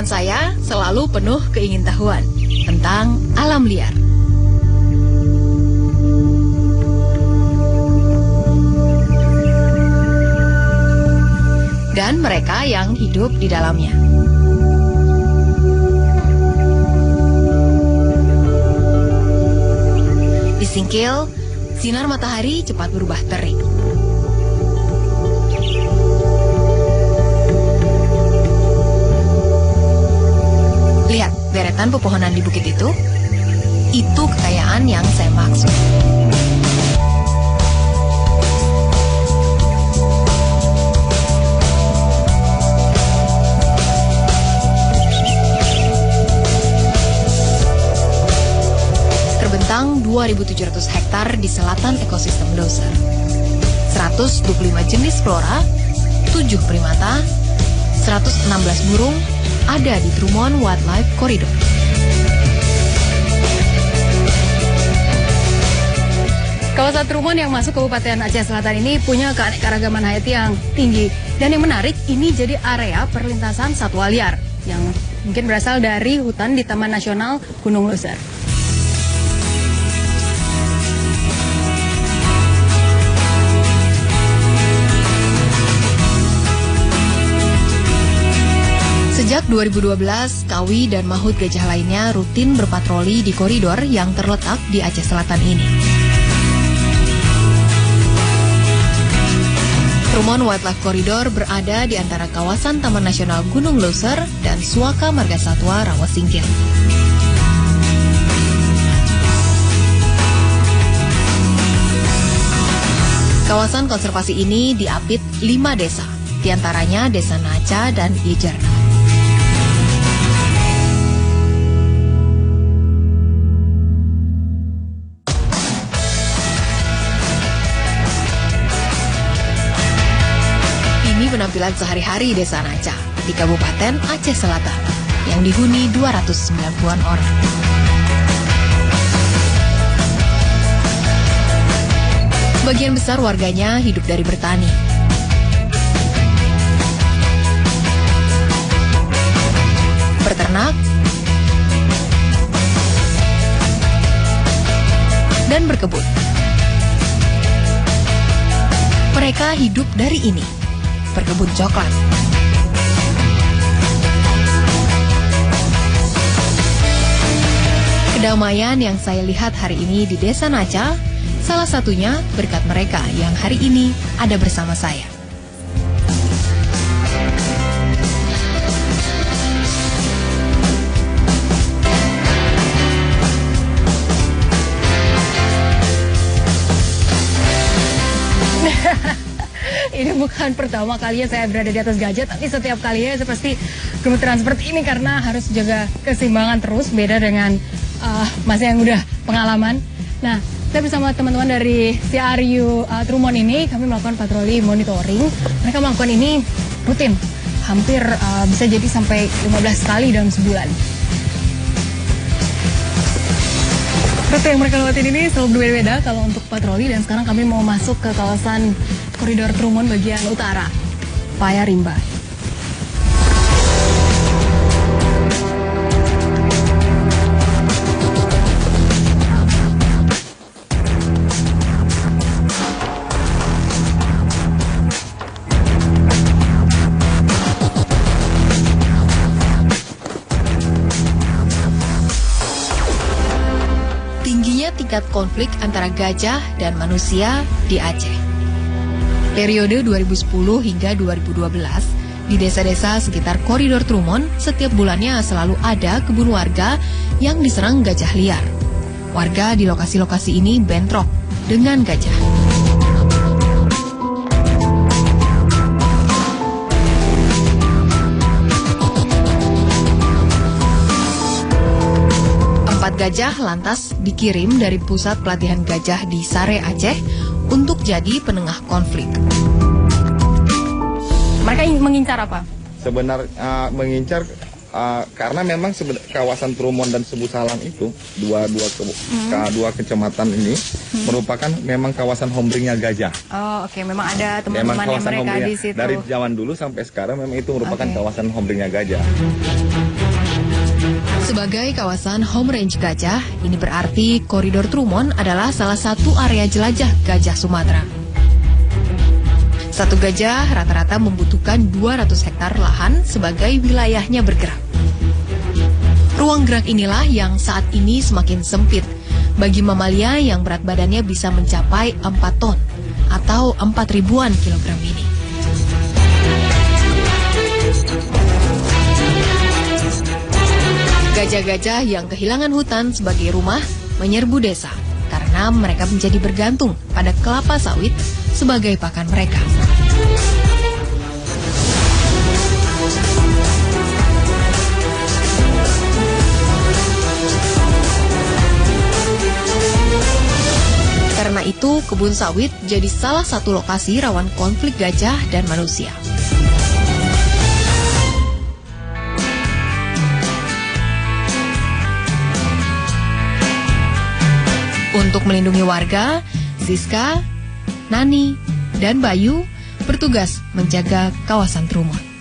Saya selalu penuh keingintahuan tentang alam liar. Dan mereka yang hidup di dalamnya. Di Singkil, sinar matahari cepat berubah terik. Lihat deretan pepohonan di bukit itu kekayaan yang saya maksud. Terbentang 2.700 hektar di selatan ekosistem Leuser. 125 jenis flora, 7 primata, 116 burung, ada di Trumon Wildlife Corridor. Kawasan Trumon yang masuk Kabupaten Aceh Selatan ini punya keanekaragaman hayati yang tinggi. Dan yang menarik, ini jadi area perlintasan satwa liar yang mungkin berasal dari hutan di Taman Nasional Gunung Leuser. Sejak 2012, Kawi dan Mahut gajah lainnya rutin berpatroli di koridor yang terletak di Aceh Selatan ini. Trumon Wildlife Corridor berada di antara kawasan Taman Nasional Gunung Leuser dan Suaka Margasatwa Rawa Singkil. Kawasan konservasi ini diapit 5 desa, diantaranya Desa Naca dan Ijerna. Penampilan sehari-hari Desa Naca di Kabupaten Aceh Selatan yang dihuni 290-an orang. Bagian besar warganya hidup dari bertani. Berternak dan berkebun. Mereka hidup dari ini. Berkebun coklat. Kedamaian yang saya lihat hari ini di Desa Naca, salah satunya berkat mereka yang hari ini ada bersama saya. Ini bukan pertama kalinya saya berada di atas gajah, tapi setiap kalinya saya pasti gemeteran seperti ini karena harus jaga keseimbangan terus, beda dengan Mas yang udah pengalaman. Nah, saya bersama teman-teman dari CRU Trumon ini, kami melakukan patroli monitoring. Mereka melakukan ini rutin, hampir bisa jadi sampai 15 kali dalam sebulan. Rute yang mereka lewatin ini selalu berbeda-beda kalau untuk patroli, dan sekarang kami mau masuk ke kawasan koridor Trumon bagian utara, Paya Rimba. Tingginya tingkat konflik antara gajah dan manusia di Aceh. Periode 2010 hingga 2012, di desa-desa sekitar koridor Trumon, setiap bulannya selalu ada kebun warga yang diserang gajah liar. Warga di lokasi-lokasi ini bentrok dengan gajah. Empat gajah lantas dikirim dari pusat pelatihan gajah di Sare, Aceh untuk jadi penengah konflik. Mereka mengincar apa? Sebenarnya mengincar karena memang kawasan Trumon dan Sebu Salang itu dua kecamatan ini merupakan memang kawasan homebringnya gajah. Oh, oke. Memang ada teman-temannya mereka di situ. Dari zaman dulu sampai sekarang memang itu merupakan kawasan homebringnya gajah. Sebagai kawasan home range gajah, ini berarti koridor Trumon adalah salah satu area jelajah gajah Sumatera. Satu gajah rata-rata membutuhkan 200 hektar lahan sebagai wilayahnya bergerak. Ruang gerak inilah yang saat ini semakin sempit bagi mamalia yang berat badannya bisa mencapai 4 ton atau 4 ribuan kilogram ini. Gajah-gajah yang kehilangan hutan sebagai rumah menyerbu desa karena mereka menjadi bergantung pada kelapa sawit sebagai pakan mereka. Karena itu, kebun sawit jadi salah satu lokasi rawan konflik gajah dan manusia. Untuk melindungi warga, Siska, Nani, dan Bayu bertugas menjaga kawasan Trumon.